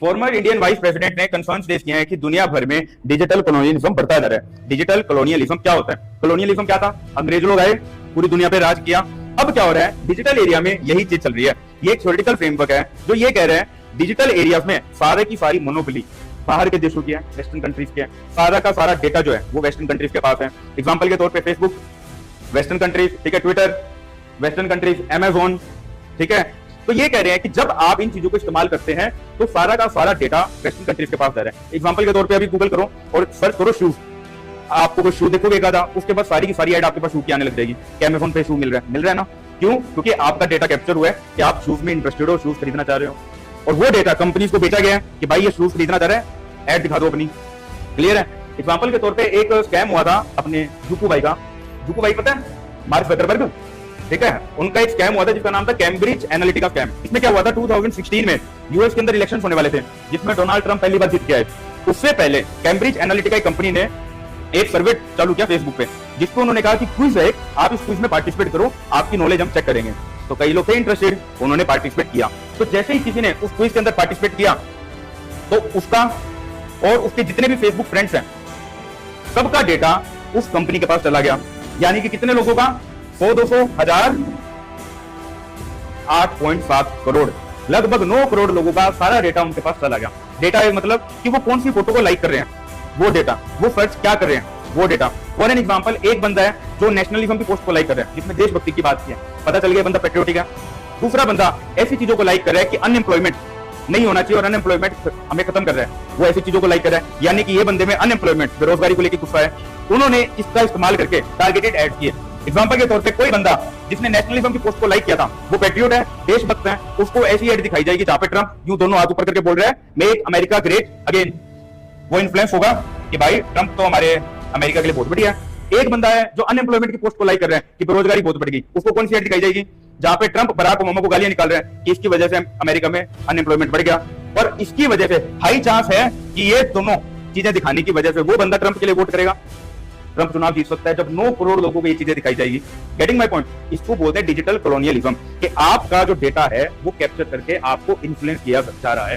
Former Indian vice president ने concerns raise किए हैं कि दुनिया भर में डिजिटल कॉलोनियलिज्म बढ़ता जा रहा है। डिजिटल कॉलोनियलिज्म क्या होता है? कॉलोनियलिज्म क्या था? अंग्रेज लोग आए, पूरी दुनिया पे राज किया। अब क्या हो रहा है? डिजिटल एरिया में यही चीज चल रही है। ये एक थ्योरेटिकल फ्रेमवर्क है जो ये कह रहे हैं डिजिटल एरियाज में सारे की सारी मोनोपोली बाहर के देशों की है, वेस्टर्न कंट्रीज की है। सारा का सारा डेटा जो है वो वेस्टर्न कंट्रीज के पास है। एग्जांपल के तौर पे फेसबुक वेस्टर्न कंट्रीज, ठीक है, ट्विटर वेस्टर्न कंट्रीज, अमेजोन, ठीक है। तो ये कह रहे हैं कि जब आप इन चीजों को इस्तेमाल करते हैं तो सारा का सारा डेटा वेस्टर्न कंट्रीज के पास जा रहा है। एग्जांपल के तौर पे अभी गूगल करो और सर्च करो शूज, आपको कोई शू देखोगे एकाधा, उसके बाद सारी की सारी ऐड आपके पास शू की आने लग जाएगी कि अमेजोन पे शू मिल रहा है ना। क्यों? क्योंकि आपका डेटा कैप्चर हुआ है कि आप शूज में इंटरेस्टेड हो, शूज खरीदना चाह रहे हो, और वो डेटा कंपनीज को बेचा गया है कि भाई ये शूज खरीदना चाह रहा है, ऐड दिखा दो अपनी। क्लियर है? एग्जांपल के तौर पे एक स्कैम हुआ था अपने जुकू भाई का। जुकू भाई पता है? मार्क जकरबर्ग, ठीक है, उनका एक स्कैम हुआ था जिसका नाम था कैम्ब्रिज एनालिटिका स्कैम। इसमें क्या हुआ था? 2016 में यूएस के अंदर इलेक्शन होने वाले थे जिसमें डोनाल्ड ट्रंप पहली बार जीत के आए। उससे पहले कैम्ब्रिज एनालिटिका कंपनी ने एक सर्वे चालू किया फेसबुक पे, जिसको उन्होंने कहा कि क्विज है, आप इस क्विज में पार्टिसिपेट करो, आपकी नॉलेज हम चेक करेंगे। तो कई लोग थे इंटरेस्टेड, उन्होंने पार्टिसिपेट किया। तो जैसे ही किसी ने उस क्विज के अंदर पार्टिसिपेट किया तो उसका और उसके जितने भी फेसबुक फ्रेंड्स हैं सबका डेटा उस कंपनी के पास चला गया। यानी कि कितने लोगों का? 100, 200, 1000, 8.7 करोड़, लगभग 9 करोड़ लोगों का सारा डेटा उनके पास चला गया। डेटा है मतलब कि वो कौन सी फोटो को लाइक कर रहे हैं वो डेटा, वो सर्च क्या कर रहे हैं वो डेटा। फॉर एन एग्जांपल, एक बंदा है जो नेशनलिज्म की पोस्ट को लाइक कर रहा है जिसमें देशभक्ति की बात की है, पता चल गया बंदा पेट्रियोटिक है। दूसरा बंदा ऐसी चीजों को लाइक कर रहा है कि अनएम्प्लॉयमेंट नहीं होना चाहिए और अनएम्प्लॉयमेंट हमें खत्म कर रहा है, वो ऐसी चीजों को लाइक कर रहा है। यानी कि ये बंदे में अनएम्प्लॉयमेंट, बेरोजगारी को लेकर गुस्सा है। उन्होंने इसका इस्तेमाल करके टारगेटेड एड किए। एग्जांपल के तौर पे कोई बंदा जिसने नेशनलिज्म की पोस्ट को लाइक किया था वो पेट्रियोट है, देशभक्त है, उसको ऐसी एड दिखाई जाएगी जहां पे ट्रंप यूं दोनों हाथ ऊपर करके बोल रहा है मेक अमेरिका ग्रेट अगेन। वो इन्फ्लुएंस होगा कि भाई ट्रंप तो हमारे अमेरिका के लिए बहुत बढ़िया है। एक बंदा है जो अनएम्प्लॉयमेंट की पोस्ट को लाइक कर रहा है कि बेरोजगारी बहुत बढ़ गई, उसको कौन सी एड दिखाई जाएगी? जहां पे ट्रंप बराक ओबामा को गालियां निकाल रहे हैं कि इसकी वजह से अमेरिका में अनएम्प्लॉयमेंट बढ़ गया, और इसकी वजह से हाई चांस है कि ये दोनों चीजें दिखाने की वजह से वो बंदा ट्रंप के लिए वोट करेगा। ट्रंप चुनाव जीत सकता है जब 9 करोड़ लोगों को ये चीजें दिखाई जाएगी। Getting my point? इसको बोलते हैं डिजिटल कॉलोनियलिज्म, कि आपका जो डेटा है वो कैप्चर करके आपको इन्फ्लुएंस किया जा रहा है।